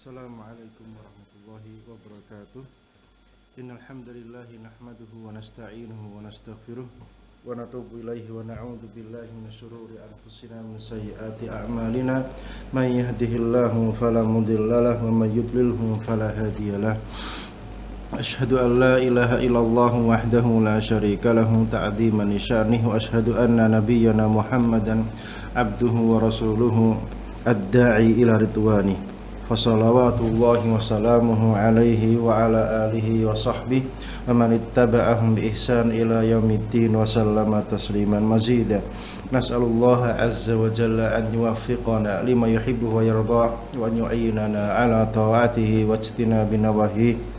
Assalamualaikum warahmatullahi wabarakatuh. Innal hamdalillah nahmaduhu wa nasta'inuhu wa nastaghfiruh wa natubu ilaihi wa na'udzu billahi min syururi anfusina wa min sayyiati a'malina. May yahdihillahu fala mudhillalah wa may yudlilhu fala hadiyalah. Asyhadu an la ilaha illallah wahdahu la syarika lahu ta'dhiman li sya'nihi wa asyhadu anna nabiyyana Muhammadan abduhu wa rasuluhu ad-da'i ila ridwanihi. Fassalawatullahi wa salamuhu alaihi wa ala alihi wa sahbihi wa man ittaba'ahum bi ihsan ila yaumiddin wa sallama tasliman mazida. Nas'alullaha azza wa jalla an yuwaffiqana lima yuhibbu wa yardah wa an yu'inana ala ta'atihi wa ijtinabi nawahihi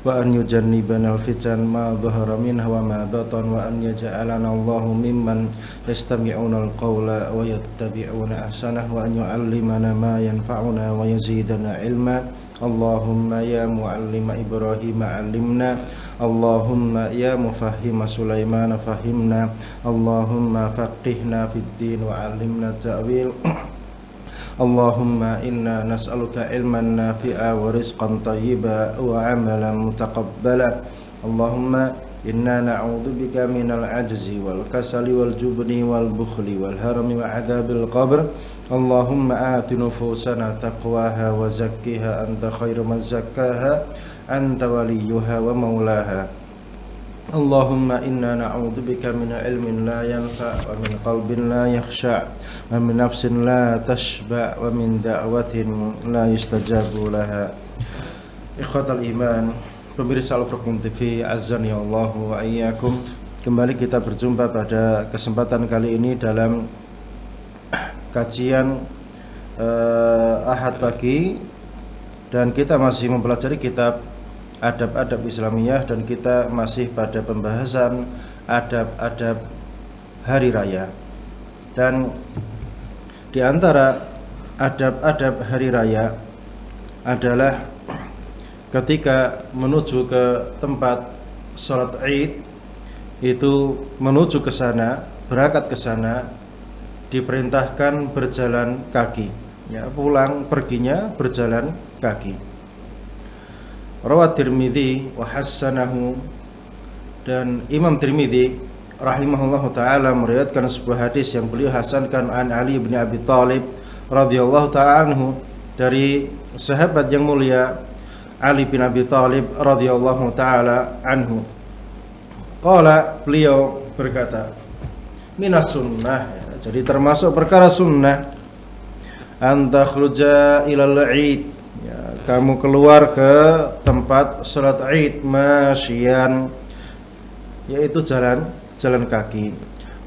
wa an yujannibana al-fitan ma dhahara minha wa ma batan wa an yaj'alana Allahu mimman yastami'una al-qawla wa yattabi'una ahsanah wa an yu'allimana ma yanfa'una wa yazidana ilma. Allahumma ya mu'allima Ibrahim 'allimna, Allahumma ya mufahhima Sulaiman fahimna, Allahumma faqihna fid din wa 'allimna ta'wil. Allahumma inna nas'aluka ilman nafi'a wa rizqan tayyiba wa amalan mutaqabbala. Allahumma inna na'udzubika minal ajzi wal kasali wal jubni wal bukhli wal harami wa adzabil qabr. Allahumma ati nufusana taqwaha wa zakkiha anta khairu man zakkaha anta waliyuha wa maulaha. Allahumma inna na'udzubika min ilmin la yanfa' wa min qalbin la yakhsha' wa min nafsin la tashba' wa min da'watin la yustajabu laha. Ikhwatal iman, pemirsa Al-Furqan TV, azani Allah wa iyyakum. Kembali kita berjumpa pada kesempatan kali ini dalam kajian Ahad pagi, dan kita masih mempelajari kitab adab-adab Islamiyah, dan kita masih pada pembahasan adab-adab hari raya. Dan di antara adab-adab hari raya adalah ketika menuju ke tempat sholat Id, itu menuju ke sana, berangkat ke sana, diperintahkan berjalan kaki, ya, pulang perginya berjalan kaki. Rawat Tirmidzi wa hassanahu, dan Imam Tirmidzi rahimahullahu taala meriwayatkan sebuah hadis yang beliau hasankan an Ali bin Abi Thalib radhiyallahu taala anhu, dari sahabat yang mulia Ali bin Abi Thalib radhiyallahu taala anhu. Qala, beliau berkata, minas sunnah, jadi termasuk perkara sunnah, an takhruja ilal Id, ya, kamu keluar ke tempat salat Id masyian, yaitu jalan kaki.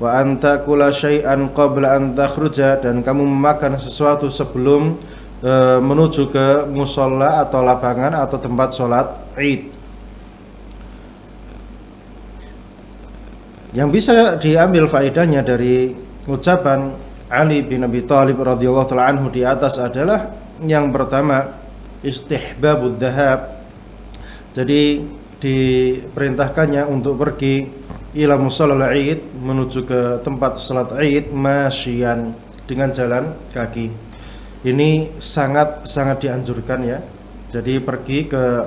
Wa anta kula syai'an qabla an takhruja, dan kamu memakan sesuatu sebelum menuju ke musalla atau lapangan atau tempat salat Id. Yang bisa diambil faedahnya dari ucapan Ali bin Abi Thalib radhiyallahu ta'ala anhu di atas adalah yang pertama, istihbabud dhahab. Jadi diperintahkannya untuk pergi ila musallal Id, menuju ke tempat salat Id masyian, dengan jalan kaki. Ini sangat dianjurkan, ya. Jadi pergi ke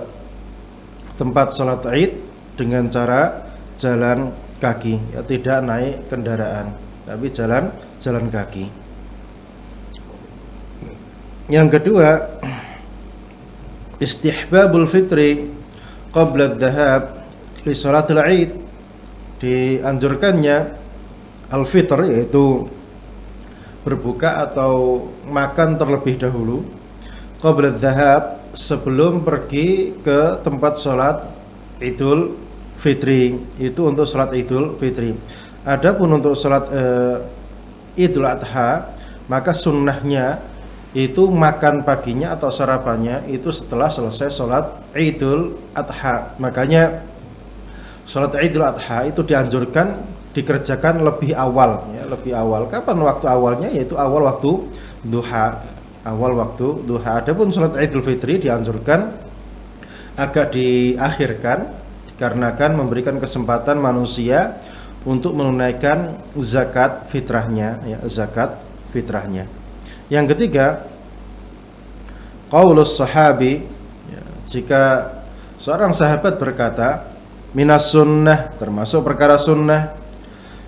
tempat salat Id dengan cara jalan kaki, ya, tidak naik kendaraan, tapi jalan kaki. Yang kedua, istihbabul fitri qabla adh-dhahab li salatil Id. Dianjurkannya al-fitr, yaitu berbuka atau makan terlebih dahulu, qabla adh-dhahab, sebelum pergi ke tempat salat Idul Fitri, itu untuk salat Idul Fitri. Adapun untuk salat Idul Adha, maka sunnahnya itu makan paginya atau sarapannya itu setelah selesai salat Idul Adha. Makanya salat Idul Adha itu dianjurkan dikerjakan lebih awal, ya, lebih awal. Kapan waktu awalnya? Yaitu awal waktu duha. Adapun salat Idul Fitri dianjurkan agak diakhirkan, dikarenakan memberikan kesempatan manusia untuk menunaikan zakat fitrahnya, ya, zakat fitrahnya. Yang ketiga, qaulus sahabi, ya, jika seorang sahabat berkata minas sunnah, termasuk perkara sunnah,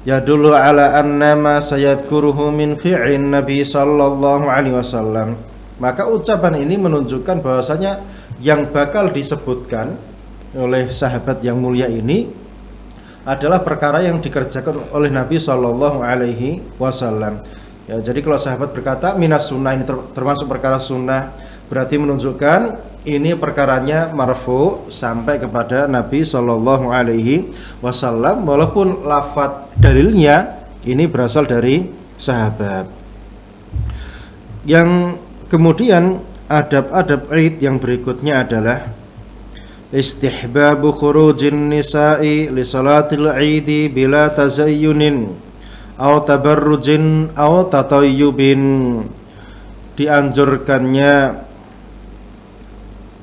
yadullu ala anna ma sayadkuruhu min fi'lin nabi sallallahu alaihi wasallam, maka ucapan ini menunjukkan bahwasanya yang bakal disebutkan oleh sahabat yang mulia ini adalah perkara yang dikerjakan oleh Nabi sallallahu alaihi wasallam. Ya, jadi kalau sahabat berkata minas sunnah, ini termasuk perkara sunnah, berarti menunjukkan ini perkaranya marfu sampai kepada Nabi sallallahu alaihi wasallam, walaupun lafadz dalilnya ini berasal dari sahabat. Yang kemudian adab-adab Id yang berikutnya adalah istihbabu khurujin nisa'i li salatil Id bila tazayyunin aw tabarrujin aw tatayyubin. Dianjurkannya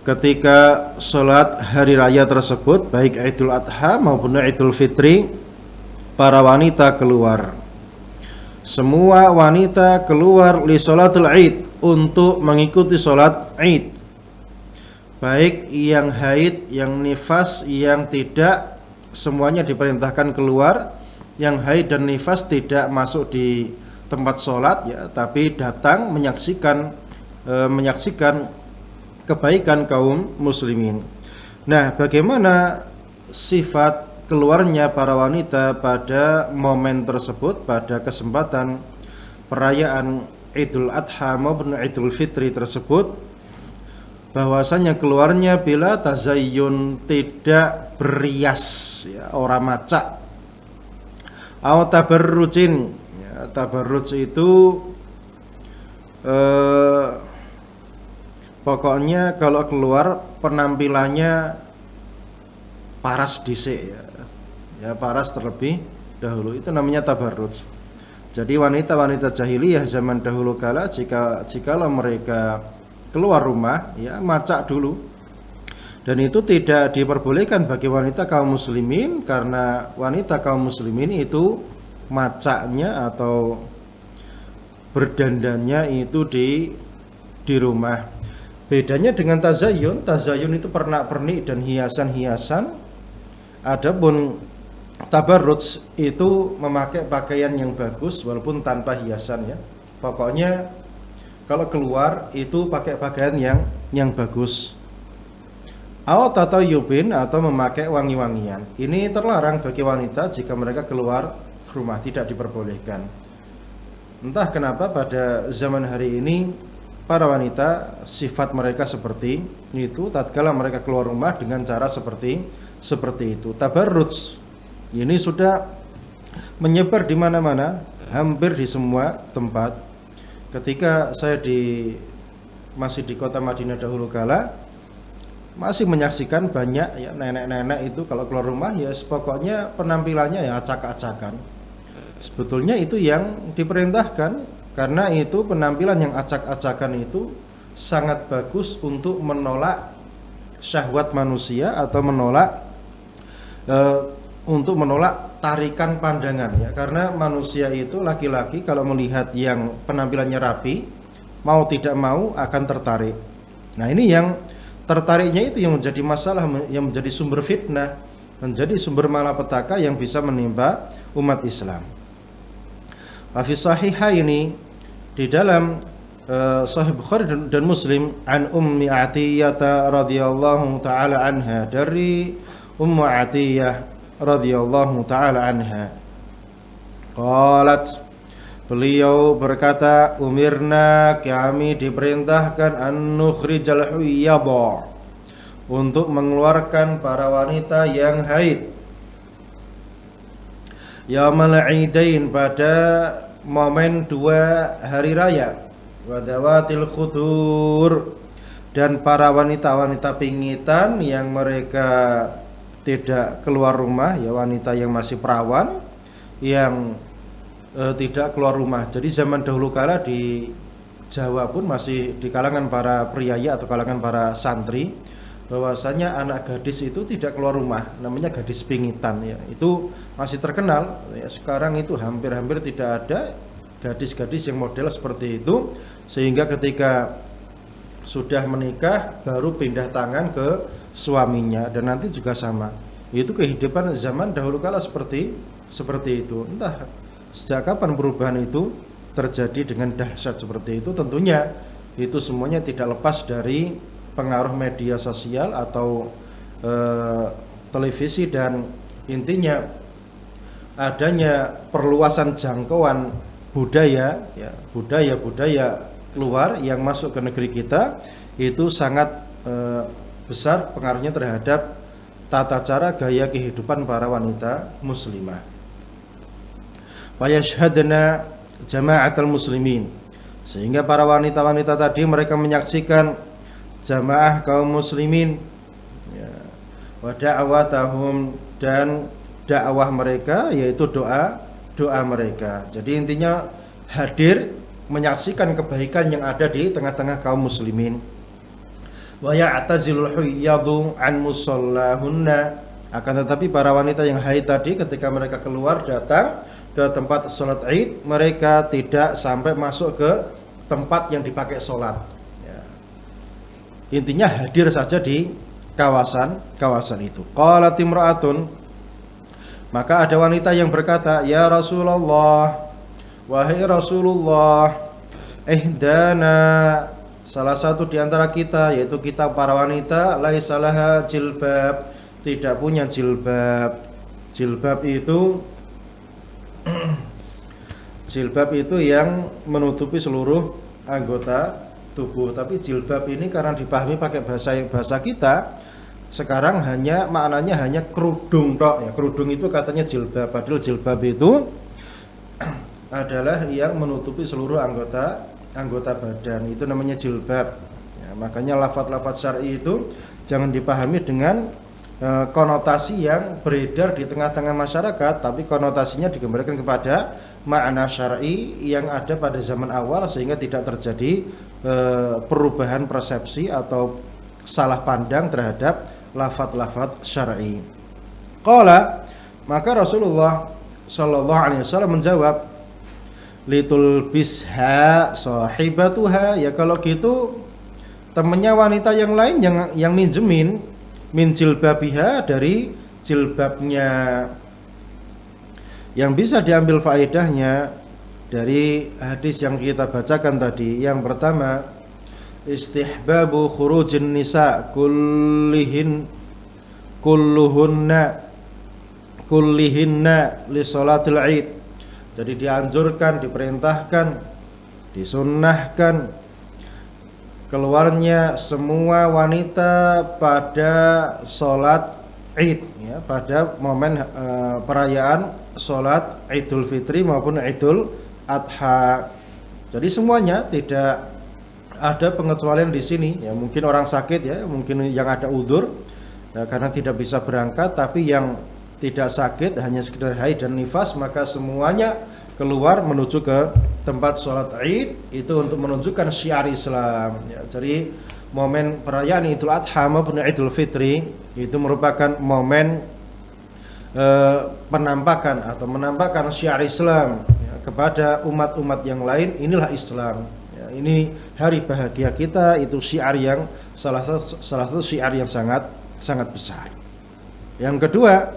ketika sholat hari raya tersebut, baik Idul Adha maupun Idul Fitri, para wanita keluar. Semua wanita keluar li sholatul Id, untuk mengikuti sholat Id, baik yang haid, yang nifas, yang tidak, semuanya diperintahkan keluar. Yang haid dan nifas tidak masuk di tempat sholat, ya, tapi datang menyaksikan kebaikan kaum muslimin. Nah, bagaimana sifat keluarnya para wanita pada momen tersebut, pada kesempatan perayaan Idul Adha maupun Idul Fitri tersebut? Bahwasanya keluarnya bila tazayyun, tidak berias, ya, ora macak. Au tabarrujin, ya, tabarruj itu pokoknya kalau keluar penampilannya paras dhisik, ya, paras terlebih dahulu, itu namanya tabarruj. Jadi wanita-wanita jahiliyah zaman dahulu kala jikalau mereka keluar rumah, ya, macak dulu. Dan itu tidak diperbolehkan bagi wanita kaum muslimin, karena wanita kaum muslimin itu macaknya atau berdandannya itu di rumah. Bedanya dengan tazayyun itu pernak-pernik dan hiasan-hiasan. Adapun tabarruj itu memakai pakaian yang bagus walaupun tanpa hiasan, ya. Pokoknya kalau keluar itu pakai pakaian yang bagus. Atau tatayyubin, atau memakai wangi-wangian. Ini terlarang bagi wanita jika mereka keluar rumah, tidak diperbolehkan. Entah kenapa pada zaman hari ini para wanita sifat mereka seperti itu, tatkala mereka keluar rumah dengan cara seperti itu. Tabarruj ini sudah menyebar di mana-mana, hampir di semua tempat. Ketika saya masih di kota Madinah dahulu kala, masih menyaksikan banyak, ya, nenek-nenek itu kalau keluar rumah, ya, pokoknya penampilannya ya acak-acakan. Sebetulnya itu yang diperintahkan, karena itu penampilan yang acak-acakan itu sangat bagus untuk menolak syahwat manusia, atau untuk menolak tarikan pandangan, ya, karena manusia itu laki-laki kalau melihat yang penampilannya rapi, mau tidak mau akan tertarik. Nah, ini yang tertariknya itu yang menjadi masalah, yang menjadi sumber fitnah, menjadi sumber malapetaka yang bisa menimpa umat Islam. Fi sahihaini, di dalam Sahih Bukhari dan Muslim, an Ummi Atiyah radhiyallahu taala anha, dari Ummu Atiyah radhiyallahu taala anha, qalat, beliau berkata, umirna, kami diperintahkan, an nukhrijal huyyadha, untuk mengeluarkan para wanita yang haid, yaumal idain, pada momen dua hari raya, wadawatil khudur, dan para wanita-wanita pingitan yang mereka tidak keluar rumah, ya, wanita yang masih perawan yang tidak keluar rumah. Jadi zaman dahulu kala di Jawa pun masih di kalangan para priaya atau kalangan para santri, bahwasanya anak gadis itu tidak keluar rumah, namanya gadis pingitan, ya. Itu masih terkenal, ya. Sekarang itu hampir-hampir tidak ada gadis-gadis yang model seperti itu, sehingga ketika sudah menikah baru pindah tangan ke suaminya, dan nanti juga sama. Itu kehidupan zaman dahulu kala seperti itu. Entah sejak kapan perubahan itu terjadi dengan dahsyat seperti itu. Tentunya itu semuanya tidak lepas dari pengaruh media sosial atau televisi, dan intinya adanya perluasan jangkauan budaya, ya, budaya luar yang masuk ke negeri kita itu sangat besar pengaruhnya terhadap tata cara gaya kehidupan para wanita muslimah. Fayashhadna jama'atul muslimin, sehingga para wanita-wanita tadi mereka menyaksikan jamaah kaum muslimin, ya, wa da'awatahum, dan dakwah mereka, yaitu doa mereka. Jadi intinya hadir menyaksikan kebaikan yang ada di tengah-tengah kaum muslimin. Wa ya'tazilul huyyadu an musallahunna, akan tetapi para wanita yang haid tadi ketika mereka keluar datang ke tempat sholat Id, mereka tidak sampai masuk ke tempat yang dipakai sholat, ya. Intinya hadir saja di kawasan itu. Qalat imra'atun, maka ada wanita yang berkata, ya Rasulullah, wahai Rasulullah, ihdana, salah satu di antara kita, yaitu kita para wanita, laisa laha jilbab, tidak punya jilbab. Jilbab itu yang menutupi seluruh anggota tubuh. Tapi jilbab ini karena dipahami pakai bahasa kita sekarang maknanya hanya kerudung tok, ya. Kerudung itu katanya jilbab, padahal jilbab itu adalah yang menutupi seluruh anggota badan, itu namanya jilbab, ya. Makanya lafaz-lafaz syar'i itu jangan dipahami dengan konotasi yang beredar di tengah-tengah masyarakat, tapi konotasinya dikembalikan kepada makna syar'i yang ada pada zaman awal, sehingga tidak terjadi perubahan persepsi atau salah pandang terhadap lafaz-lafaz syar'i. Qala, maka Rasulullah sallallahu alaihi wasallam menjawab, litul bisha sahibatuha, ya kalau gitu temannya wanita yang lain yang minjemin min jilbabiha, dari jilbabnya. Yang bisa diambil faedahnya dari hadis yang kita bacakan tadi, yang pertama, istihbabu khurujin nisa kullihinna li salatil Id. Jadi dianjurkan, diperintahkan, disunnahkan keluarnya semua wanita pada sholat Id, ya, pada momen perayaan sholat Idul Fitri maupun Idul Adha. Jadi semuanya, tidak ada pengecualian di sini, ya. Mungkin orang sakit, ya, mungkin yang ada udzur, ya, karena tidak bisa berangkat, tapi yang tidak sakit hanya sekedar haid dan nifas, maka semuanya keluar menuju ke tempat sholat Id, itu untuk menunjukkan syiar Islam, ya. Jadi momen perayaan Idul Adha maupun Idul Fitri itu merupakan momen menampakkan syiar Islam, ya, kepada umat-umat yang lain. Inilah Islam, ya, ini hari bahagia kita, itu syiar yang salah satu syiar yang sangat besar. Yang kedua,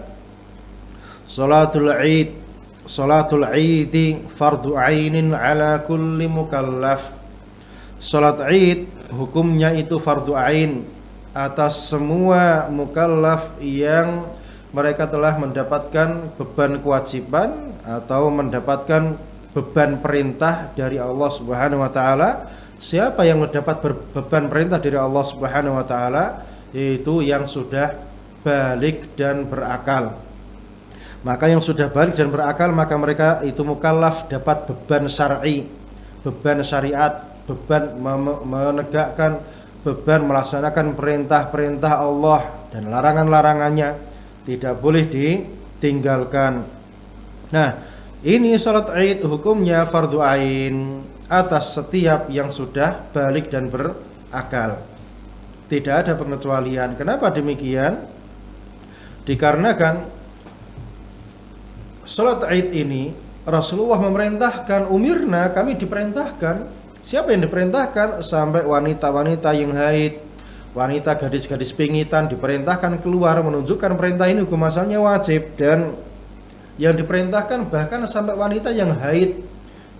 salatul Id fardu ainin ala kulli mukallaf. Salat Id hukumnya itu fardu ain atas semua mukallaf yang mereka telah mendapatkan beban kewajiban atau mendapatkan beban perintah dari Allah Subhanahu wa taala. Siapa yang mendapat beban perintah dari Allah Subhanahu wa taala? Yaitu yang sudah balik dan berakal. Maka yang sudah balik dan berakal, maka mereka itu mukallaf, dapat beban syar'i, beban syariat, beban menegakkan, beban melaksanakan perintah-perintah Allah dan larangan-larangannya, tidak boleh ditinggalkan. Nah, ini salat Id hukumnya fardu ain atas setiap yang sudah balik dan berakal. Tidak ada pengecualian. Kenapa demikian? Dikarenakan salat Id ini Rasulullah memerintahkan, umirna, kami diperintahkan Siapa yang diperintahkan? Sampai wanita-wanita yang haid, wanita gadis-gadis pingitan diperintahkan keluar, menunjukkan perintah ini hukum asalnya wajib. Dan yang diperintahkan bahkan sampai wanita yang haid.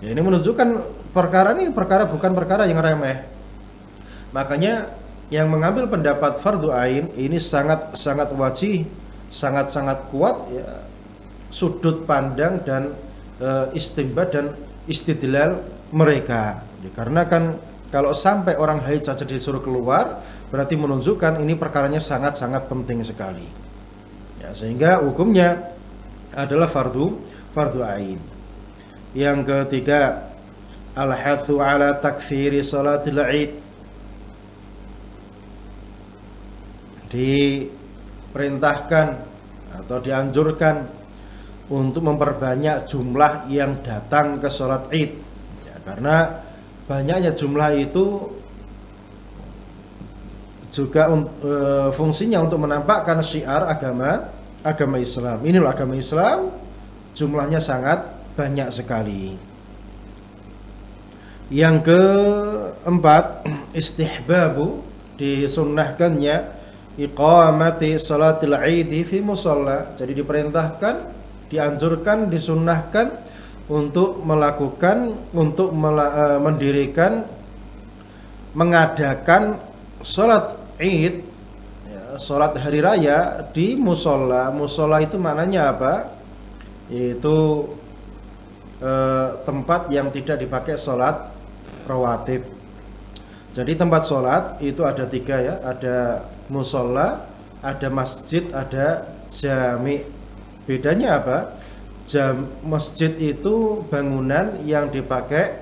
Ya, ini menunjukkan bukan perkara yang remeh. Makanya yang mengambil pendapat fardu ain ini sangat wajib, sangat kuat ya, sudut pandang dan istinbat dan istidlal mereka. Dikarenakan kalau sampai orang haid saja disuruh keluar, berarti menunjukkan ini perkaranya sangat penting sekali. Ya, sehingga hukumnya adalah fardu ain. Yang ketiga, al-hathu ala takfiri salatil id. Diperintahkan atau dianjurkan untuk memperbanyak jumlah yang datang ke salat id. Ya, karena banyaknya jumlah itu juga fungsinya untuk menampakkan syiar agama Islam. Inilah agama Islam, jumlahnya sangat banyak sekali. Yang keempat, istihbabu, disunnahkannya iqamati salatil aidi fi musalla. Jadi diperintahkan, dianjurkan, disunnahkan untuk mendirikan, mengadakan salat id, ya, salat hari raya di musola. Musola itu maknanya apa? Yaitu tempat yang tidak dipakai salat rawatib. Jadi tempat salat itu ada 3 ya, ada musola, ada masjid, ada jami. Bedanya apa? Masjid itu bangunan yang dipakai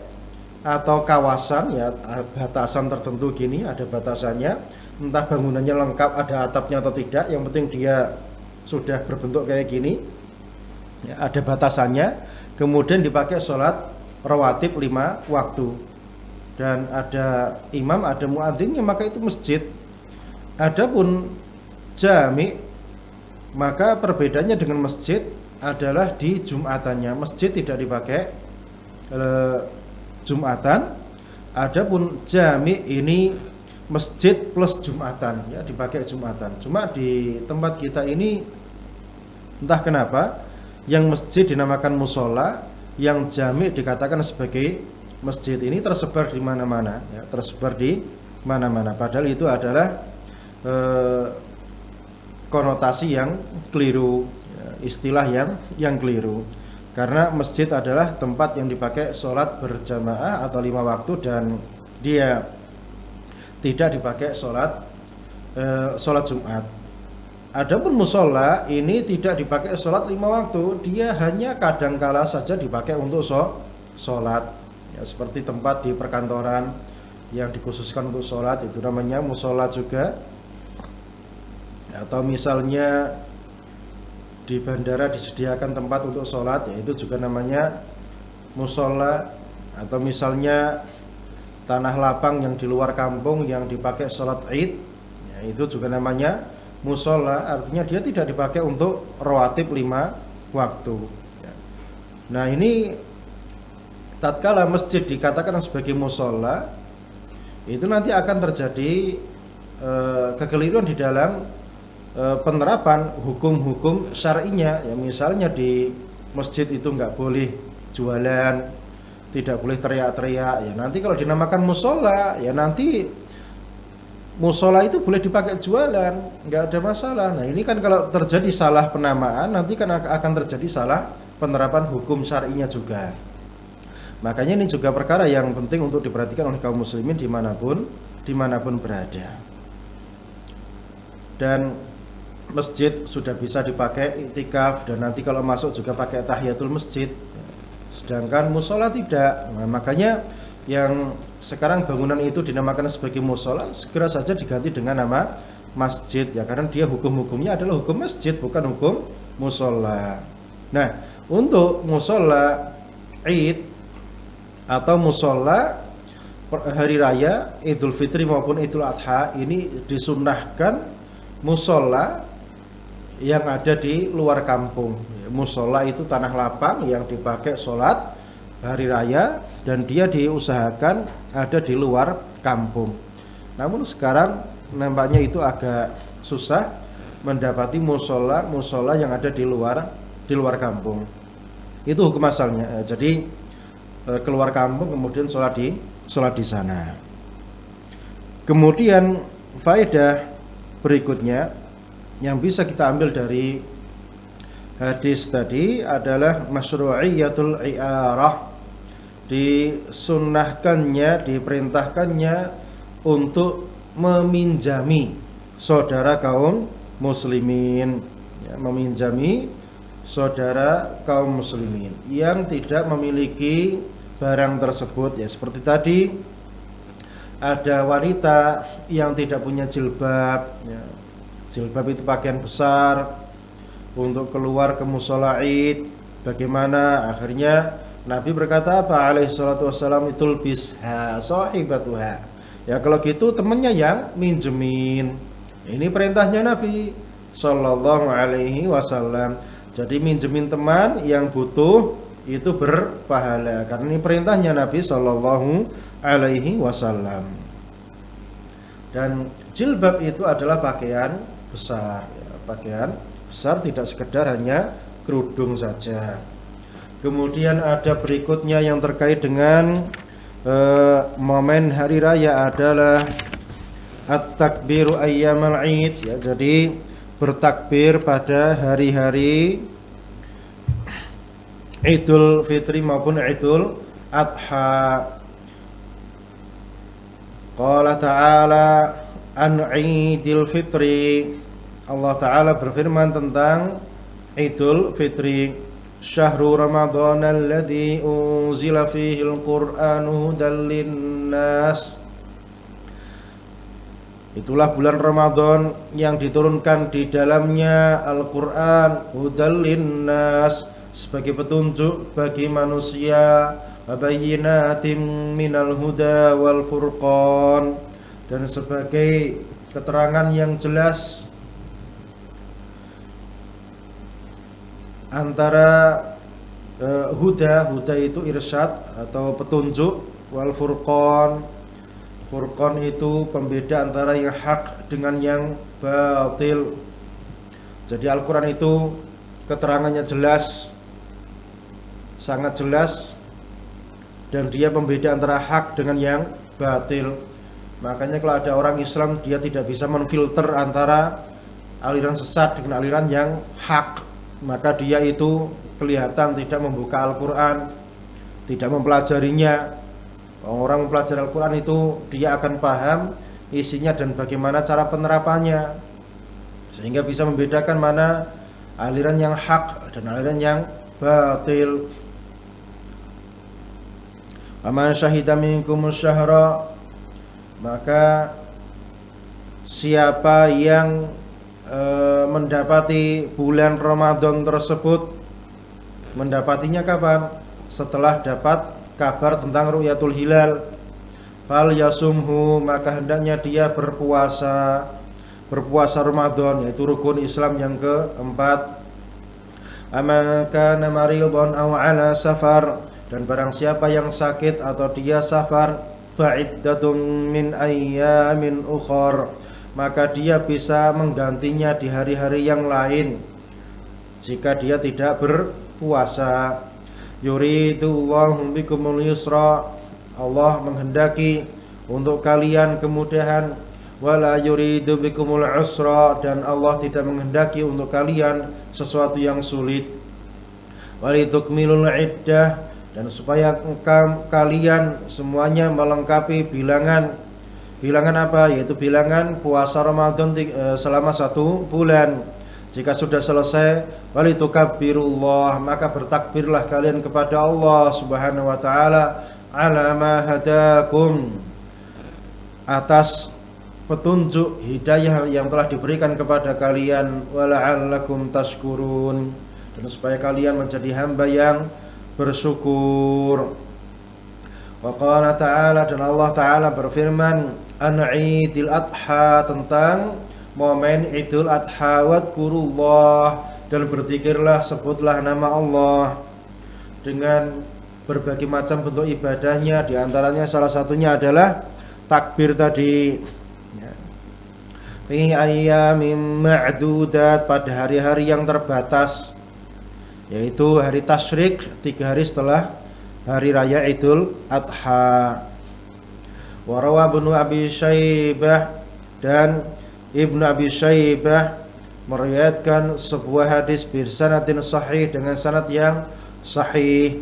atau kawasan ya, batasan tertentu gini, ada batasannya, entah bangunannya lengkap ada atapnya atau tidak, yang penting dia sudah berbentuk kayak gini ya, ada batasannya, kemudian dipakai sholat rawatib 5 waktu dan ada imam, ada muadzinnya, maka itu masjid. Adapun jami, maka perbedaannya dengan masjid adalah di jumatannya. Masjid tidak dipakai jumatan, adapun jami ini masjid plus jumatan ya, dipakai jumatan. Cuma di tempat kita ini entah kenapa yang masjid dinamakan musola, yang jami dikatakan sebagai masjid. Ini tersebar di mana-mana ya, tersebar di mana-mana, padahal itu adalah konotasi yang keliru, istilah yang keliru. Karena masjid adalah tempat yang dipakai sholat berjamaah atau 5 waktu, dan dia tidak dipakai sholat Jumat. Adapun musola ini tidak dipakai sholat 5 waktu, dia hanya kadangkala saja dipakai untuk sholat. Ya, seperti tempat di perkantoran yang dikhususkan untuk sholat, itu namanya musola juga. Atau misalnya di bandara disediakan tempat untuk sholat, yaitu juga namanya musola. Atau misalnya tanah lapang yang di luar kampung yang dipakai sholat id, ya, itu juga namanya musola. Artinya dia tidak dipakai untuk rawatib 5 waktu ya. Nah, ini tatkala masjid dikatakan sebagai musola, itu nanti akan terjadi kekeliruan di dalam penerapan hukum-hukum syar'inya ya. Misalnya di masjid itu nggak boleh jualan, tidak boleh teriak-teriak ya. Nanti kalau dinamakan musola ya, nanti musola itu boleh dipakai jualan, nggak ada masalah. Nah, ini kan kalau terjadi salah penamaan, nanti kan akan terjadi salah penerapan hukum syar'inya juga. Makanya ini juga perkara yang penting untuk diperhatikan oleh kaum muslimin dimanapun berada. Dan masjid sudah bisa dipakai iktikaf, dan nanti kalau masuk juga pakai tahiyatul masjid. Sedangkan musola tidak. Nah, makanya yang sekarang bangunan itu dinamakan sebagai musola, segera saja diganti dengan nama masjid ya, karena dia hukum-hukumnya adalah hukum masjid, bukan hukum musola. Nah, untuk musola id atau musola hari raya Idul Fitri maupun Idul Adha, ini disunnahkan musola yang ada di luar kampung. Musola itu tanah lapang yang dipakai sholat hari raya dan dia diusahakan ada di luar kampung. Namun sekarang nampaknya itu agak susah mendapati musola yang ada di luar kampung. Itu hukum asalnya. Jadi keluar kampung kemudian sholat di sana. Kemudian faedah berikutnya yang bisa kita ambil dari hadis tadi adalah masyru'iyatul i'arah, disunnahkannya, diperintahkannya untuk meminjami saudara kaum muslimin, ya, meminjami saudara kaum muslimin yang tidak memiliki barang tersebut, ya seperti tadi ada wanita yang tidak punya jilbab, ya. Jilbab itu pakaian besar untuk keluar ke mushola Id. Bagaimana? Akhirnya Nabi berkata apa? Alaihi salatu wassalam, itul bisha sahibatuha. Ya kalau gitu temannya yang minjemin. Ini perintahnya Nabi sallallahu alaihi wasallam. Jadi minjemin teman yang butuh itu berpahala karena ini perintahnya Nabi sallallahu alaihi wasallam. Dan jilbab itu adalah pakaian besar, ya, pakaian besar, tidak sekedar hanya kerudung saja. Kemudian ada berikutnya yang terkait dengan momen hari raya adalah at-takbiru ayyamal Id, ya, jadi bertakbir pada hari-hari Idul Fitri maupun Idul Adha. Qala ta'ala an Idul Fitri, Allah Ta'ala berfirman tentang Idul Fitri, Syahrul Ramadan alladzi unzila fihi al-Qur'anu hudan linnas. Itulah bulan Ramadan yang diturunkan di dalamnya Al-Qur'an hudan linnas, sebagai petunjuk bagi manusia, wabayyinatim minal huda wal furqan, dan sebagai keterangan yang jelas antara huda itu irsyad atau petunjuk, wal furqan itu pembeda antara yang hak dengan yang batil. Jadi Al-Quran itu keterangannya jelas, sangat jelas, dan dia pembeda antara hak dengan yang batil. Makanya kalau ada orang Islam, dia tidak bisa menfilter antara aliran sesat dengan aliran yang hak, maka dia itu kelihatan tidak membuka Al-Quran, tidak mempelajarinya. Orang mempelajari Al-Quran itu dia akan paham isinya dan bagaimana cara penerapannya, sehingga bisa membedakan mana aliran yang hak dan aliran yang batil. Aman syahida minkumus syahra, maka siapa yang mendapati bulan Ramadan tersebut, mendapatinya kapan? Setelah dapat kabar tentang ru'yatul hilal, fal yasumhu, maka hendaknya dia berpuasa Ramadan, yaitu rukun Islam yang keempat. Ama kana maridhan aw ala safar, dan barang siapa yang sakit atau dia safar, fa'iddatun min ayyamin ukhar, maka dia bisa menggantinya di hari-hari yang lain jika dia tidak berpuasa. Yuridullahu bikumul yusra, Allah menghendaki untuk kalian kemudahan, wala yuridu bikumul usra, dan Allah tidak menghendaki untuk kalian sesuatu yang sulit. Walitukmilul iddah, dan supaya kalian semuanya melengkapi bilangan apa? Yaitu bilangan puasa Ramadan selama 1 bulan. Jika sudah selesai, walitukabbirullah, maka bertakbirlah kalian kepada Allah Subhanahu wa taala ala ma hadakum, atas petunjuk hidayah yang telah diberikan kepada kalian, wala'allakum tashkurun, dan supaya kalian menjadi hamba yang bersyukur. Wa qala ta'ala, dan Allah Ta'ala berfirman an Idul Adha, tentang momen Idul Adha, wadkurullah, dan berzikirlah, sebutlah nama Allah dengan berbagai macam bentuk ibadahnya. Di antaranya salah satunya adalah takbir tadi. Fi ayyamin ma'dudat, pada hari-hari yang terbatas, yaitu hari tasyrik, 3 hari setelah hari raya Idul Adha. Wa rawa Ibnu Abi Syaibah, dan Ibnu Abi Syaibah meriwayatkan sebuah hadis bisanadin sahih, dengan sanad yang sahih,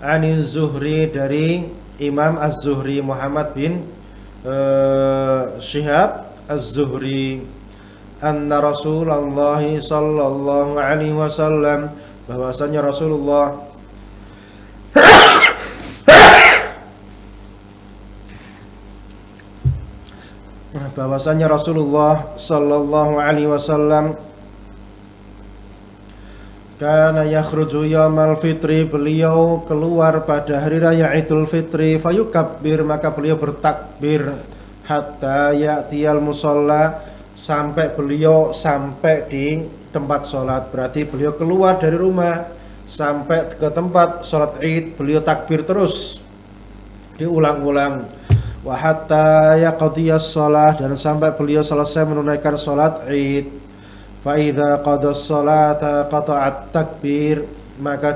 Ani Zuhri, dari Imam Az-Zuhri Muhammad bin Syihab Az-Zuhri, anna Rasulullah sallallahu alaihi wasallam, bahwasanya Rasulullah sallallahu alaihi wasallam kana yakhruju yaumal fitri, beliau keluar pada hari raya Idul Fitri, fayukabbir, maka beliau bertakbir, hatta ya'tiyal musalla, sampai beliau sampai di tempat sholat. Berarti beliau keluar dari rumah sampai ke tempat sholat Id, beliau takbir terus, diulang-ulang. Wa hatta yaqdiyas shalah, dan sampai beliau selesai menunaikan sholat Id. Fa idza qadas sholata qata'at takbir, maka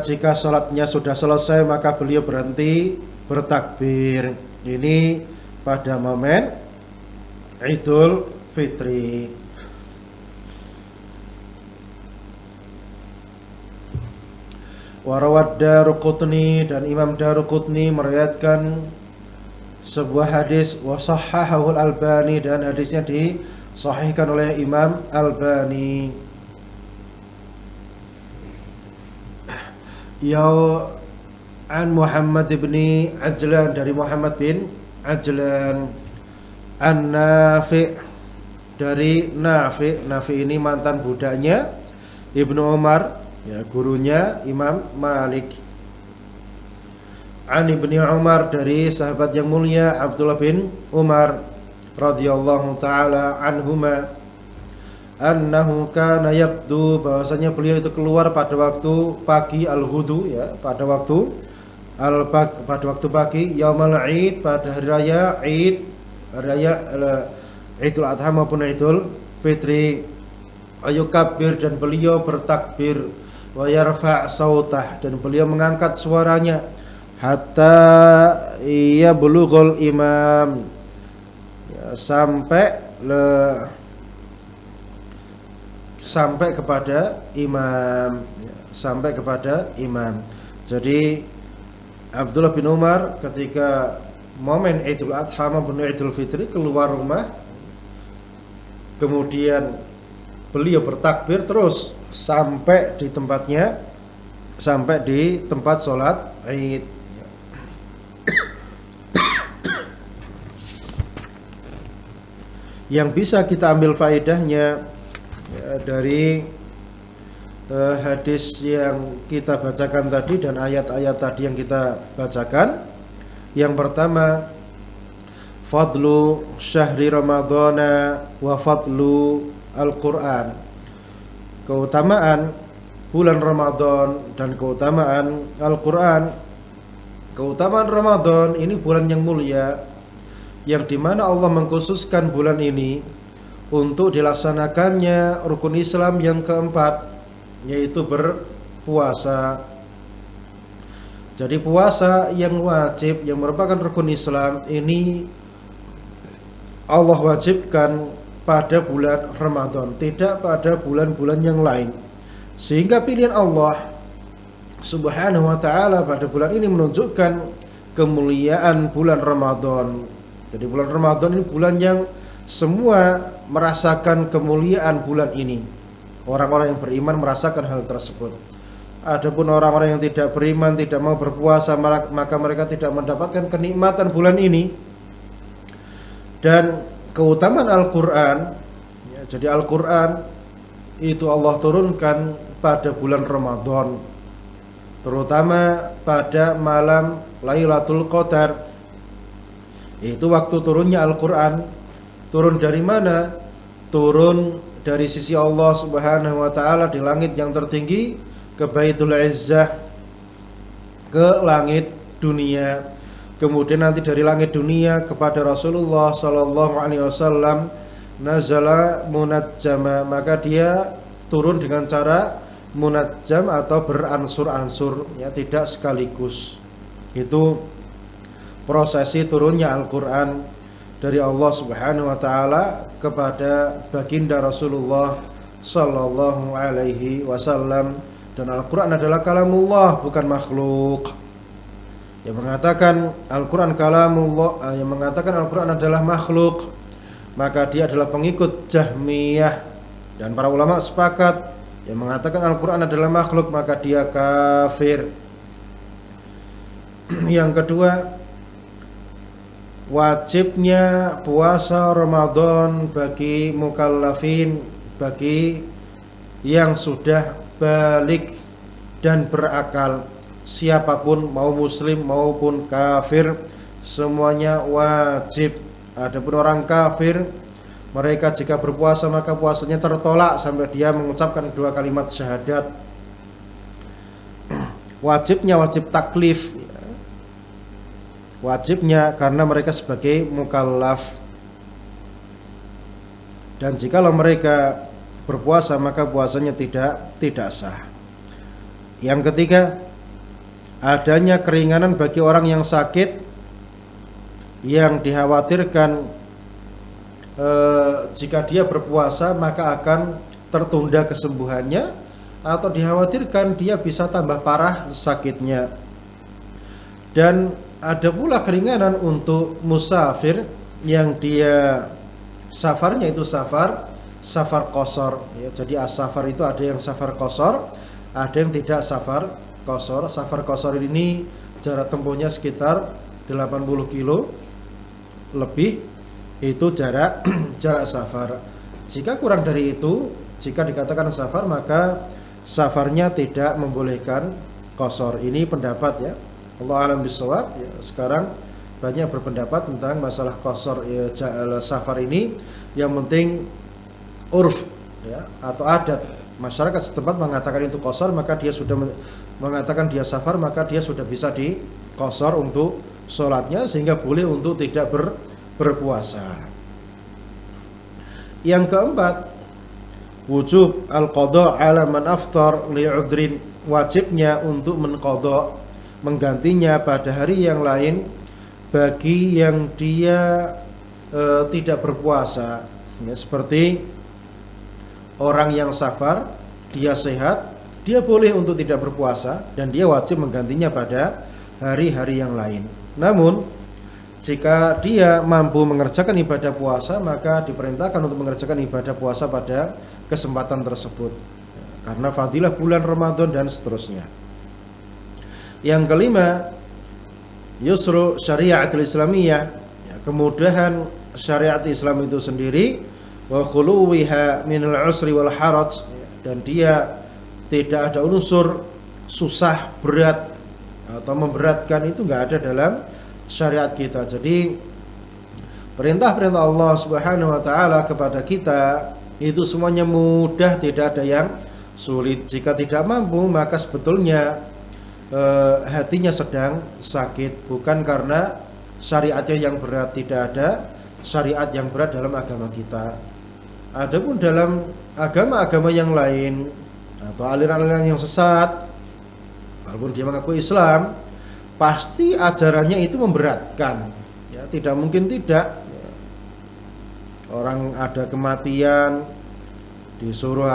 jika sholatnya sudah selesai, maka beliau berhenti bertakbir. Ini pada momen Idul Fitri. Warawad Daruqutni, dan Imam Daruqutni meriwayatkan sebuah hadis, wa sahhahahu Al-Albani, dan hadisnya disahihkan oleh Imam Albani. An Muhammad bin Ajlan, dari Muhammad bin Ajlan, An-Nafi', dari Nafi'. Nafi' ini mantan budaknya Ibnu Umar, ya, gurunya Imam Malik. An Ibni Umar, dari sahabat yang mulia Abdullah bin Umar radhiyallahu taala anhuma, annahu kana yaqdu, bahwasanya beliau itu keluar pada waktu pagi, al-ghudu, ya, pada waktu pagi, yaumal Id, pada hari raya Id, raya Idul Adha maupun Idul Fitri. Ayukabbir, dan beliau bertakbir, wa yarfa' sautah, dan beliau mengangkat suaranya, hatta ia bulughul imam, ya, sampai kepada imam, ya, sampai kepada imam. Jadi Abdullah bin Umar ketika momen Idul Adha maupun Idul Fitri keluar rumah, kemudian beliau bertakbir terus sampai di tempatnya, sampai di tempat sholat Id. Yang bisa kita ambil faedahnya, ya, dari hadis yang kita bacakan tadi dan ayat-ayat tadi yang kita bacakan. Yang pertama, fadlu syahri ramadhana wa fadlu Al-Quran, keutamaan bulan Ramadan dan keutamaan Al-Quran. Keutamaan Ramadan, ini bulan yang mulia, yang dimana Allah mengkhususkan bulan ini untuk dilaksanakannya rukun Islam yang keempat, yaitu berpuasa. Jadi puasa yang wajib, yang merupakan rukun Islam, ini Allah wajibkan pada bulan Ramadan, tidak pada bulan-bulan yang lain. Sehingga pilihan Allah Subhanahu wa ta'ala pada bulan ini menunjukkan kemuliaan bulan Ramadan. Jadi bulan Ramadan ini bulan yang semua merasakan kemuliaan bulan ini. Orang-orang yang beriman merasakan hal tersebut. Adapun orang-orang yang tidak beriman, tidak mau berpuasa, maka mereka tidak mendapatkan kenikmatan bulan ini. Dan keutamaan Al-Quran, ya, jadi Al-Quran itu Allah turunkan pada bulan Ramadan, terutama pada malam Lailatul Qadar. Itu waktu turunnya Al-Quran. Turun dari mana? Turun dari sisi Allah Subhanahu wa ta'ala di langit yang tertinggi, ke Baitul Izzah, ke langit dunia. Kemudian nanti dari langit dunia kepada Rasulullah sallallahu alaihi wasallam nazala munajjama, maka dia turun dengan cara munajjam atau beransur-ansur, ya, tidak sekaligus. Itu prosesi turunnya Al-Qur'an dari Allah Subhanahu wa taala kepada baginda Rasulullah sallallahu alaihi wasallam. Dan Al-Qur'an adalah kalamullah, bukan makhluk. Yang mengatakan Al-Qur'an kalamullah, yang mengatakan Al-Qur'an adalah makhluk, maka dia adalah pengikut Jahmiyah. Dan para ulama sepakat, yang mengatakan Al-Qur'an adalah makhluk maka dia kafir. Yang kedua, wajibnya puasa Ramadan bagi mukallafin, bagi yang sudah balik dan berakal, siapapun, mau muslim maupun kafir, semuanya wajib. Adapun orang kafir, mereka jika berpuasa maka puasanya tertolak sampai dia mengucapkan 2 kalimat syahadat. Wajibnya wajib taklif, wajibnya karena mereka sebagai mukallaf. Dan jikalau mereka berpuasa maka puasanya tidak sah. Yang ketiga, adanya keringanan bagi orang yang sakit, yang dikhawatirkan jika dia berpuasa maka akan tertunda kesembuhannya, atau dikhawatirkan dia bisa tambah parah sakitnya. Dan ada pula keringanan untuk musafir yang dia safarnya itu safar qasar, ya. Jadi as-safar itu ada yang safar qasar, ada yang tidak safar qasar. Safar qasar ini jarak tempuhnya sekitar 80 kilo lebih, itu jarak safar. Jika kurang dari itu, jika dikatakan safar, maka safarnya tidak membolehkan qasar. Ini pendapat, ya, Allah alam bisawab, ya. Sekarang banyak berpendapat tentang masalah qasar, ya, safar ini. Yang penting urf, ya, atau adat masyarakat setempat mengatakan itu qasar, maka dia sudah mengatakan dia safar, maka dia sudah bisa di qasar untuk sholatnya, sehingga boleh untuk tidak berpuasa. Yang keempat, wujub al-qadha ala man aftar li'udhrin, wajibnya untuk menqadha, menggantinya pada hari yang lain bagi yang dia tidak berpuasa, ya, seperti orang yang safar, dia sehat, dia boleh untuk tidak berpuasa dan dia wajib menggantinya pada hari-hari yang lain. Namun jika dia mampu mengerjakan ibadah puasa, maka diperintahkan untuk mengerjakan ibadah puasa pada kesempatan tersebut, karena fadilah bulan Ramadan dan seterusnya. Yang kelima, yusru syariatul islamiyah, ya, kemudahan syariat Islam itu sendiri, wa khuluwiha minal usri wal haraj, dan dia tidak ada unsur susah, berat atau memberatkan, itu enggak ada dalam syariat kita. Jadi perintah-perintah Allah Subhanahu wa taala kepada kita itu semuanya mudah, tidak ada yang sulit. Jika tidak mampu, maka sebetulnya hatinya sedang sakit, bukan karena syariatnya yang berat. Tidak ada syariat yang berat dalam agama kita. Adapun dalam agama-agama yang lain atau aliran-aliran yang sesat, walaupun dia mengaku Islam, pasti ajarannya itu memberatkan, ya, tidak mungkin tidak. Orang ada kematian disuruh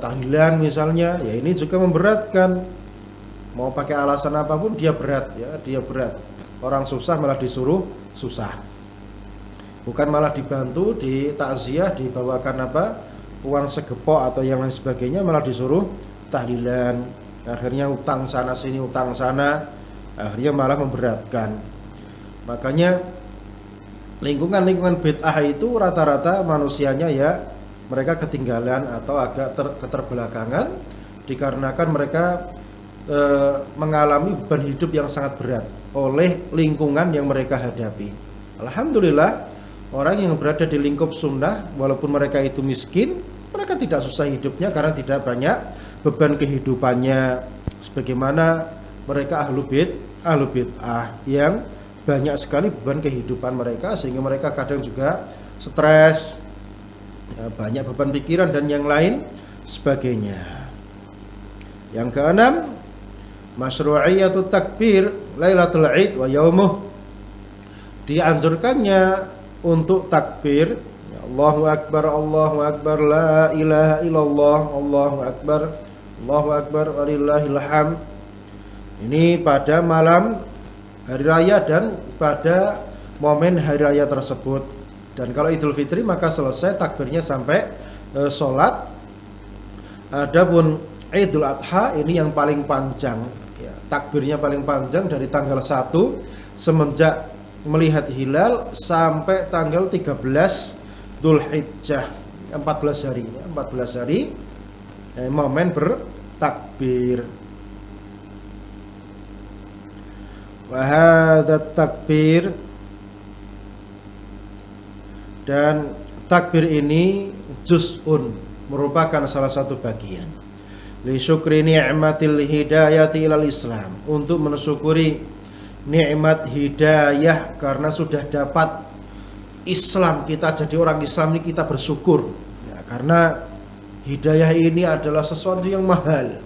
tahlilan misalnya, ya ini juga memberatkan. Mau pakai alasan apapun dia berat, ya, dia berat. Orang susah malah disuruh susah, bukan malah dibantu, di takziah dibawakan uang segepok atau yang lain sebagainya, malah disuruh tahlilan. Akhirnya utang sana sini, utang sana, akhirnya malah memberatkan. Makanya lingkungan bid'ah itu rata-rata manusianya, ya, mereka ketinggalan atau agak keterbelakangan, dikarenakan mereka mengalami beban hidup yang sangat berat oleh lingkungan yang mereka hadapi. Alhamdulillah, orang yang berada di lingkup sunnah, walaupun mereka itu miskin, mereka tidak susah hidupnya karena tidak banyak beban kehidupannya, sebagaimana mereka ahlu bid'ah yang banyak sekali beban kehidupan mereka, sehingga mereka kadang juga stres, ya, banyak beban pikiran dan yang lain sebagainya. Yang keenam, masyru'iyatut takbir Lailatul Id wa yaumuh. Dianjurkannya untuk takbir, ya, Allahu Akbar, la ilaha illallah, Allahu Akbar, walillahil hamd. Ini pada malam hari raya dan pada momen hari raya tersebut. Dan kalau Idul Fitri maka selesai takbirnya sampai sholat. Adapun Idul Adha ini yang paling panjang, ya, takbirnya paling panjang dari tanggal 1 semenjak melihat hilal sampai tanggal 13 Dzulhijjah, 14 hari, 14 hari momen bertakbir. Wa hadza takbir, dan takbir ini juz'un, merupakan salah satu bagian li syukri ni'matil hidayati ilal Islam, untuk mensyukuri nikmat hidayah karena sudah dapat Islam. Kita jadi orang Islam ini kita bersyukur, ya, karena hidayah ini adalah sesuatu yang mahal.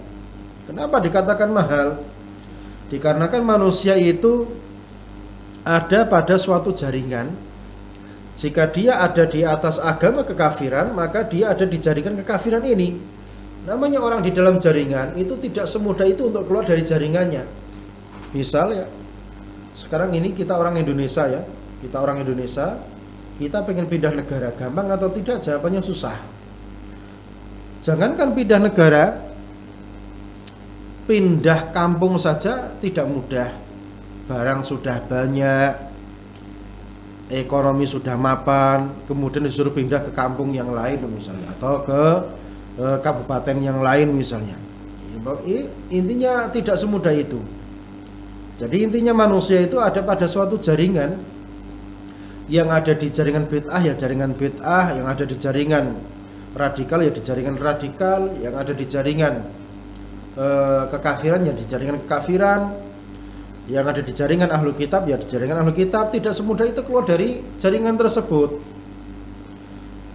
Kenapa dikatakan mahal? Dikarenakan manusia itu ada pada suatu jaringan. Jika dia ada di atas agama kekafiran, maka dia ada di jaringan kekafiran ini. Namanya orang di dalam jaringan itu tidak semudah itu untuk keluar dari jaringannya. Misal ya, sekarang ini kita orang Indonesia ya, kita pengen pindah negara, gampang atau tidak? Jawabannya susah. Jangankan pindah negara, pindah kampung saja tidak mudah. Barang sudah banyak, ekonomi sudah mapan, kemudian disuruh pindah ke kampung yang lain misalnya, atau ke kabupaten yang lain misalnya. Intinya tidak semudah itu. Jadi intinya manusia itu ada pada suatu jaringan. Yang ada di jaringan bid'ah ya jaringan bid'ah, yang ada di jaringan radikal ya di jaringan radikal, yang ada di jaringan kekafiran ya di jaringan kekafiran, yang ada di jaringan ahlu kitab ya di jaringan ahlu kitab. Tidak semudah itu keluar dari jaringan tersebut.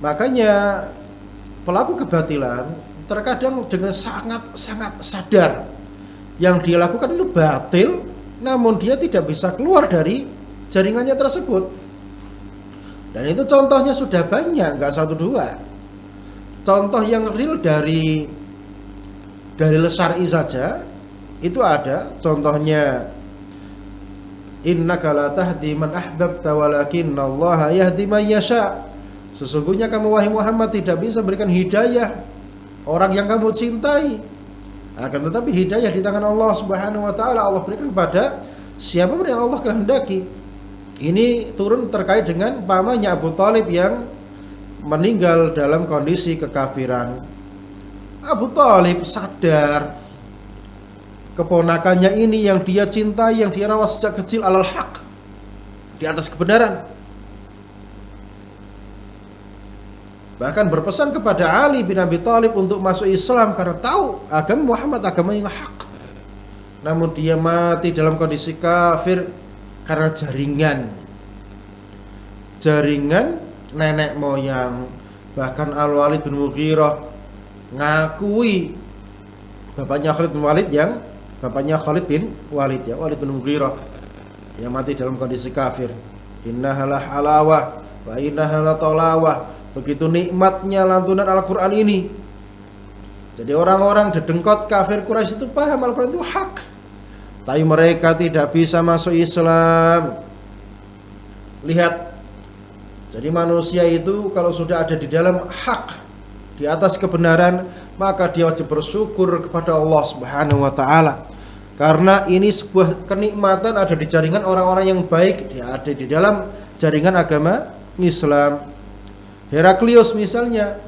Makanya pelaku kebatilan terkadang dengan sangat sadar yang dia lakukan itu batil, namun dia tidak bisa keluar dari jaringannya tersebut. Dan itu contohnya sudah banyak, nggak satu dua. Contoh yang real dari syar'i saja itu ada. Contohnya, innaka la tahdi man ahbabta walakinallaha yahdi man yasha. Sesungguhnya kamu wahai Muhammad tidak bisa berikan hidayah orang yang kamu cintai. Akan tetapi hidayah di tangan Allah Subhanahu wa taala, Allah berikan kepada siapapun yang Allah kehendaki. Ini turun terkait dengan pamannya Abu Thalib yang meninggal dalam kondisi kekafiran. Abu Thalib sadar keponakannya ini yang dia cintai, yang dia rawat sejak kecil, alal haq, di atas kebenaran. Bahkan berpesan kepada Ali bin Abi Thalib untuk masuk Islam karena tahu agama Muhammad agama yang hak. Namun dia mati dalam kondisi kafir karena jaringan nenek moyang. Bahkan Al-Walid bin Mughirah ngakui bapaknya Khalid bin Walid ya, Walid bin Mughirah yang mati dalam kondisi kafir. Innaha halawah wa innaha talawah. Begitu nikmatnya lantunan Al-Quran ini. Jadi orang-orang dedengkot kafir Quraisy itu paham Al-Quran itu hak, tapi mereka tidak bisa masuk Islam. Lihat, jadi manusia itu kalau sudah ada di dalam hak, di atas kebenaran, maka dia wajib bersyukur kepada Allah Subhanahu wa taala. Karena ini sebuah kenikmatan ada di jaringan orang-orang yang baik, dia ada di dalam jaringan agama Islam. Heraklius misalnya,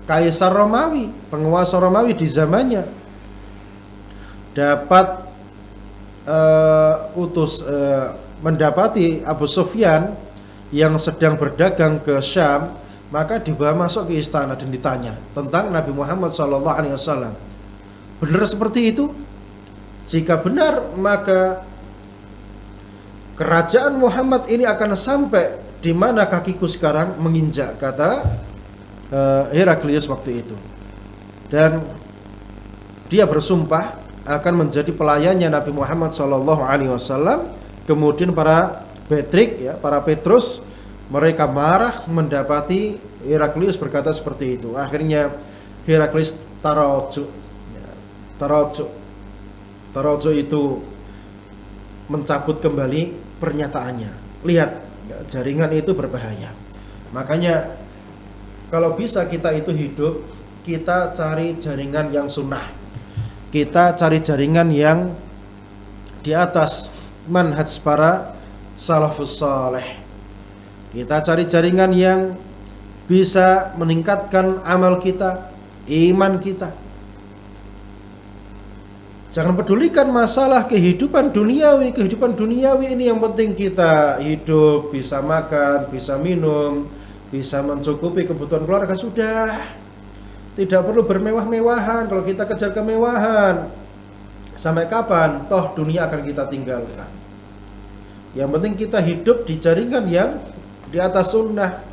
Kaisar Romawi, penguasa Romawi di zamannya, dapat mendapati Abu Sufyan yang sedang berdagang ke Syam, maka dibawa masuk ke istana dan ditanya tentang Nabi Muhammad SAW. Benar seperti itu? Jika benar, maka kerajaan Muhammad ini akan sampai di mana kakiku sekarang menginjak, kata Heraklius waktu itu. Dan dia bersumpah akan menjadi pelayannya Nabi Muhammad SAW. Kemudian para Petrik, ya, para Petrus, mereka marah mendapati Heraklius berkata seperti itu. Akhirnya Heraklius tarojo. Ya, tarojo itu mencabut kembali pernyataannya. Lihat, ya, jaringan itu berbahaya. Makanya kalau bisa kita itu hidup, kita cari jaringan yang sunnah. Kita cari jaringan yang di atas manhaj para salafus saleh. Kita cari jaringan yang bisa meningkatkan amal kita, iman kita. Jangan pedulikan masalah kehidupan duniawi. Kehidupan duniawi ini yang penting kita hidup, bisa makan, bisa minum, bisa mencukupi kebutuhan keluarga, sudah. Tidak perlu bermewah-mewahan. Kalau kita kejar kemewahan, sampai kapan? Toh dunia akan kita tinggalkan. Yang penting kita hidup di jaringan yang di atas sunnah.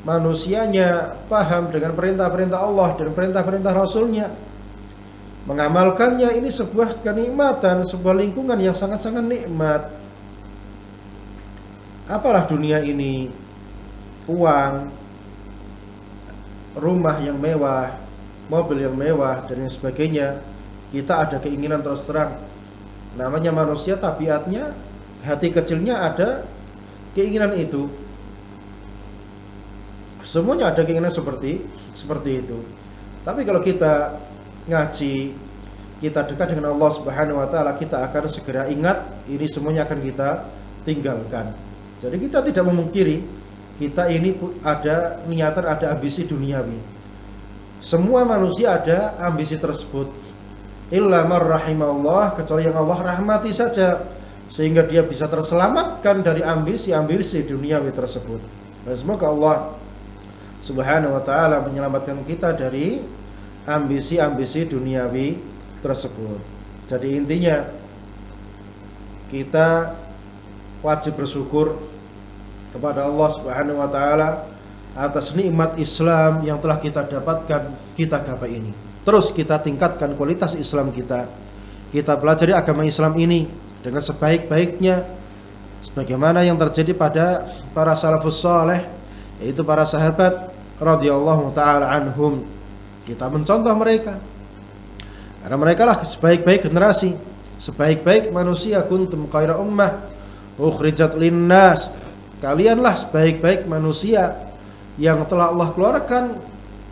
Manusianya paham dengan perintah-perintah Allah dan perintah-perintah Rasulnya. Mengamalkannya, ini sebuah kenikmatan, sebuah lingkungan yang sangat-sangat nikmat. Apalah dunia ini? Uang, rumah yang mewah, mobil yang mewah, dan yang sebagainya. Kita ada keinginan, terus terang. Namanya manusia, tabiatnya, hati kecilnya ada keinginan itu. Semuanya ada keinginan seperti itu. Tapi kalau kita ngaji, kita dekat dengan Allah Subhanahu wa taala, kita akan segera ingat ini semuanya akan kita tinggalkan. Jadi kita tidak memungkiri kita ini ada niatan, ada ambisi duniawi. Semua manusia ada ambisi tersebut. Illa man rahimallah, kecuali yang Allah rahmati saja, sehingga dia bisa terselamatkan dari ambisi-ambisi duniawi tersebut. Dan semoga Allah Subhanahu wa taala menyelamatkan kita dari ambisi-ambisi duniawi tersebut. Jadi intinya kita wajib bersyukur kepada Allah Subhanahu wa taala atas nikmat Islam yang telah kita dapatkan kita gapai ini. Terus kita tingkatkan kualitas Islam kita. Kita pelajari agama Islam ini dengan sebaik-baiknya sebagaimana yang terjadi pada para salafus saleh, yaitu para sahabat radhiyallahu taala anhum. Kita mencontoh mereka, karena mereka lah sebaik-baik generasi, sebaik-baik manusia. Kuntum khaira ummah ukhrijat linnas, kalianlah sebaik-baik manusia yang telah Allah keluarkan,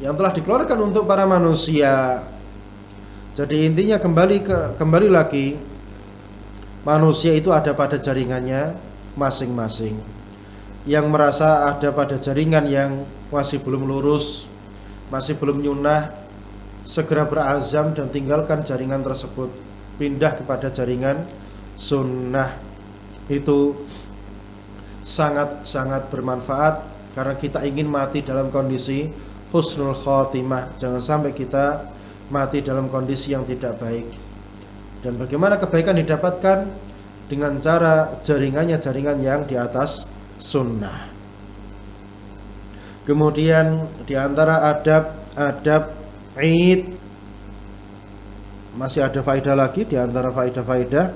yang telah dikeluarkan untuk para manusia. Jadi intinya kembali lagi, manusia itu ada pada jaringannya masing-masing. Yang merasa ada pada jaringan yang masih belum lurus, masih belum nyunah, segera berazam dan tinggalkan jaringan tersebut, pindah kepada jaringan sunnah. Itu sangat-sangat bermanfaat, karena kita ingin mati dalam kondisi husnul khotimah. Jangan sampai kita mati dalam kondisi yang tidak baik. Dan bagaimana kebaikan didapatkan? Dengan cara jaringannya jaringan yang di atas sunnah. Kemudian di antara adab Id, masih ada faedah lagi di antara faedah-faedah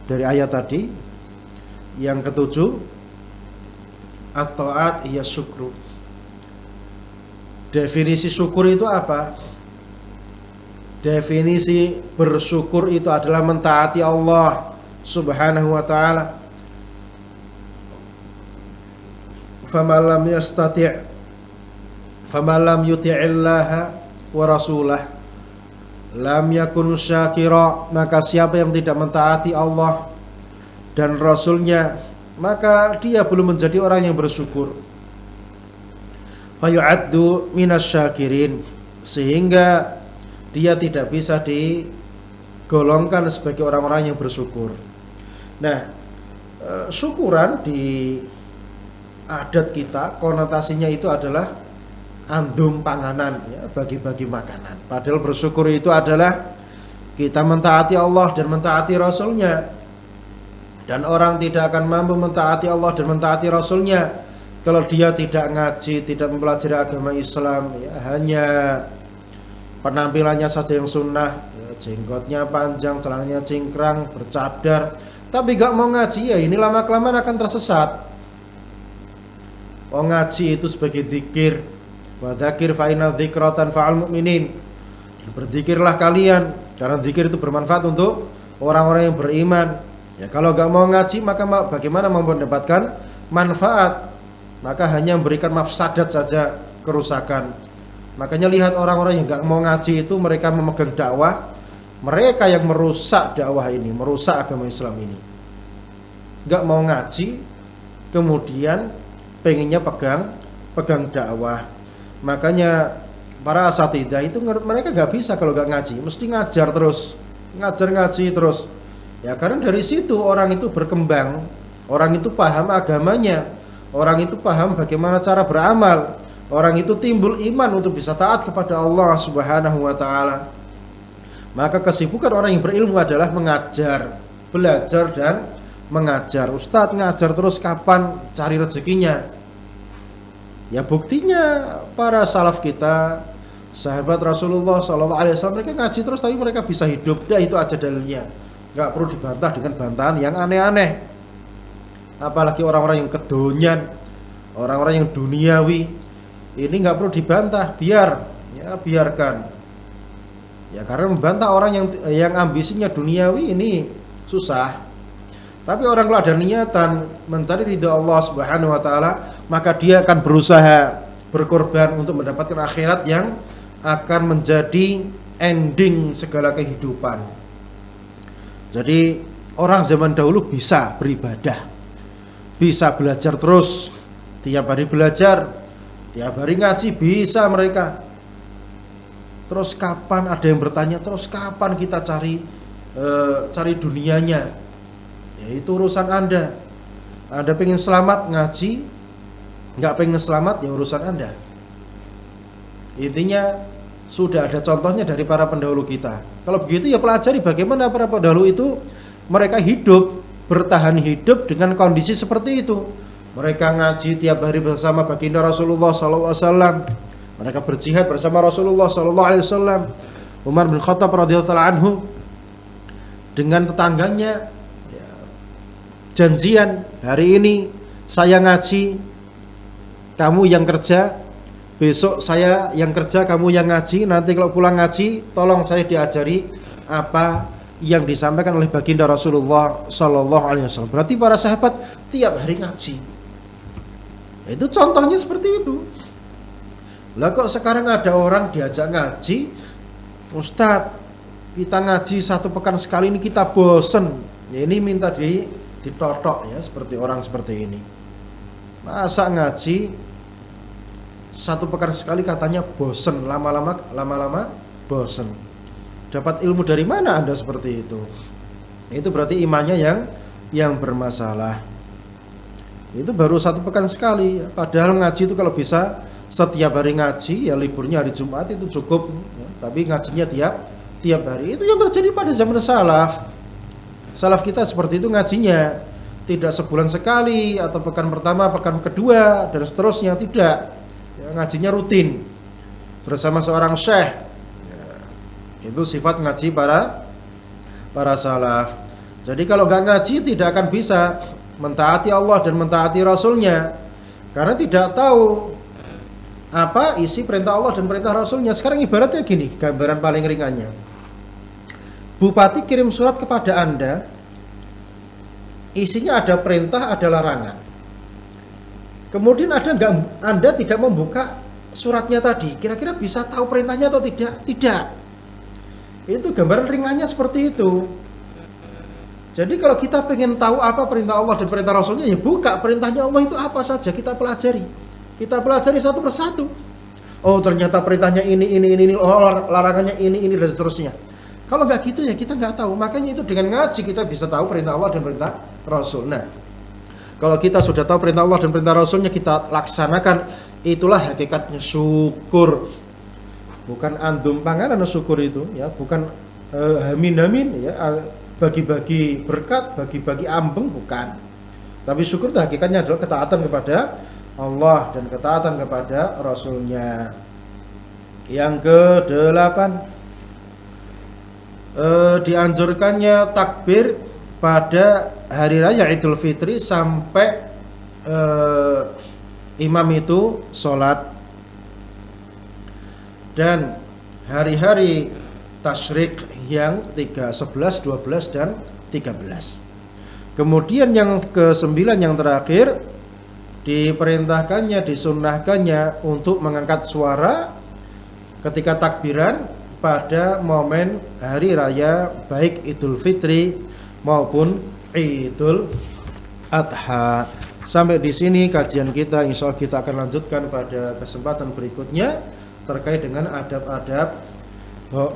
dari ayat tadi. Yang ketujuh, at-ta'at hiya syukru. Definisi syukur itu apa? Definisi bersyukur itu adalah mentaati Allah Subhanahu wa ta'ala. Faman lam yastati' faman lam yuti'illaha wa rasulah lam yakun syakira. Maka siapa yang tidak mentaati Allah dan Rasulnya, maka dia belum menjadi orang yang bersyukur. Fayu'addu minasyakirin, sehingga dia tidak bisa digolongkan sebagai orang-orang yang bersyukur. Nah, syukuran di adat kita konotasinya itu adalah andum panganan, ya, bagi-bagi makanan. Padahal bersyukur itu adalah Kita mentaati Allah dan mentaati Rasulnya. Dan orang tidak akan mampu mentaati Allah dan mentaati Rasulnya kalau dia tidak ngaji, tidak mempelajari agama Islam, ya, hanya penampilannya saja yang sunnah, ya, jenggotnya panjang, celananya cingkrang, bercadar, tapi gak mau ngaji, ya ini lama-kelamaan akan tersesat. Oh, ngaji itu sebagai zikir. Wa dzakir fa inna dzikra tanfa'ul mu'minin. Berzikirlah kalian karena zikir itu bermanfaat untuk orang-orang yang beriman. Ya, kalau gak mau ngaji maka bagaimana mau mendapatkan manfaat? Maka hanya memberikan mafsadat saja, kerusakan. Makanya lihat orang-orang yang gak mau ngaji itu, mereka memegang dakwah, mereka yang merusak dakwah ini, merusak agama Islam ini. Gak mau ngaji, kemudian pengennya pegang dakwah. Makanya para asatidzah itu mereka gak bisa kalau gak ngaji, mesti ngajar terus, ngaji terus. Ya karena dari situ orang itu berkembang, orang itu paham agamanya, orang itu paham bagaimana cara beramal, orang itu timbul iman untuk bisa taat kepada Allah Subhanahu wa taala. Maka kesibukan orang yang berilmu adalah mengajar, belajar dan mengajar. Ustadz ngajar terus, kapan cari rezekinya? Ya buktinya para salaf kita, sahabat Rasulullah SAW, mereka ngaji terus tapi mereka bisa hidup. Dah itu aja dalilnya. Gak perlu dibantah dengan bantahan yang aneh-aneh. Apalagi orang-orang yang kedonyan, orang-orang yang duniawi, ini gak perlu dibantah, biarkan. Ya karena membantah orang yang ambisinya duniawi ini susah. Tapi orang kalau ada niatan mencari ridha Allah Subhanahu wa taala, maka dia akan berusaha berkorban untuk mendapatkan akhirat yang akan menjadi ending segala kehidupan. Jadi orang zaman dahulu bisa beribadah, bisa belajar terus, tiap hari belajar, tiap hari ngaji, bisa mereka. Terus kapan, ada yang bertanya, terus kapan kita cari dunianya? Ya itu urusan Anda. Anda pengen selamat ngaji, nggak pengen selamat ya urusan Anda. Intinya sudah ada contohnya dari para pendahulu kita. Kalau begitu ya pelajari bagaimana para pendahulu itu mereka hidup, bertahan hidup dengan kondisi seperti itu. Mereka ngaji tiap hari bersama baginda Rasulullah SAW. Mereka berjihad bersama Rasulullah SAW. Umar bin Khattab radhiyallahu anhu dengan tetangganya ya, janjian, hari ini saya ngaji, kamu yang kerja. Besok saya yang kerja, kamu yang ngaji. Nanti kalau pulang ngaji, tolong saya diajari apa yang disampaikan oleh baginda Rasulullah SAW. Berarti para sahabat tiap hari ngaji. Itu contohnya seperti itu. Lah kok sekarang ada orang diajak ngaji, Ustadz, kita ngaji 1 pekan sekali ini kita bosen. Ya ini minta ditotok ya, seperti orang seperti ini. Masa ngaji 1 pekan sekali katanya bosen, lama-lama bosen. Dapat ilmu dari mana Anda seperti itu? Itu berarti imannya yang bermasalah. Itu baru 1 pekan sekali. Padahal ngaji itu kalau bisa setiap hari ngaji, ya liburnya hari Jumat itu cukup. Ya, tapi ngajinya tiap hari. Itu yang terjadi pada zaman salaf. Salaf kita seperti itu ngajinya. Tidak sebulan sekali atau pekan pertama, pekan kedua dan seterusnya, tidak. Ya, ngajinya rutin bersama seorang syekh. Ya, itu sifat ngaji para salaf. Jadi kalau gak ngaji tidak akan bisa mentaati Allah dan mentaati Rasulnya, karena tidak tahu apa isi perintah Allah dan perintah Rasulnya. Sekarang ibaratnya gini, gambaran paling ringannya, bupati kirim surat kepada Anda, isinya ada perintah, ada larangan. Kemudian Anda tidak membuka suratnya tadi, kira-kira bisa tahu perintahnya atau tidak? Tidak. Itu gambaran ringannya seperti itu. Jadi kalau kita pengen tahu apa perintah Allah dan perintah Rasulnya, ya buka perintahnya Allah itu apa saja, kita pelajari. Kita pelajari satu persatu. Oh ternyata perintahnya ini, oh larangannya ini dan seterusnya. Kalau nggak gitu ya kita nggak tahu. Makanya itu dengan ngaji kita bisa tahu perintah Allah dan perintah Rasul. Nah, kalau kita sudah tahu perintah Allah dan perintah Rasulnya, kita laksanakan, itulah hakikatnya syukur. Bukan andum panganan syukur itu, ya, bukan hamin-hamin ya, bagi-bagi berkat, bagi-bagi ambeng, bukan. Tapi syukur itu hakikatnya adalah ketaatan kepada Allah dan ketaatan kepada Rasulnya. Yang ke-8, dianjurkannya takbir pada hari raya Idul Fitri sampai imam itu sholat, dan hari-hari tasyrik yang 3, 11, 12 dan 13. Kemudian yang ke-9 yang terakhir, diperintahkannya, disunnahkannya untuk mengangkat suara ketika takbiran pada momen hari raya baik Idul Fitri maupun Idul Adha. Sampai di sini kajian kita, insya Allah kita akan lanjutkan pada kesempatan berikutnya terkait dengan adab-adab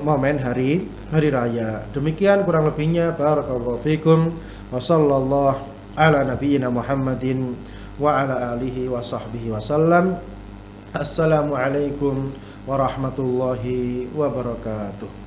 momen hari raya. Demikian kurang lebihnya. Barakallahu fikum wa sallallahu ala nabiyyina Muhammadin wa ala alihi wa sahbihi wasallam. Assalamualaikum warahmatullahi wabarakatuh.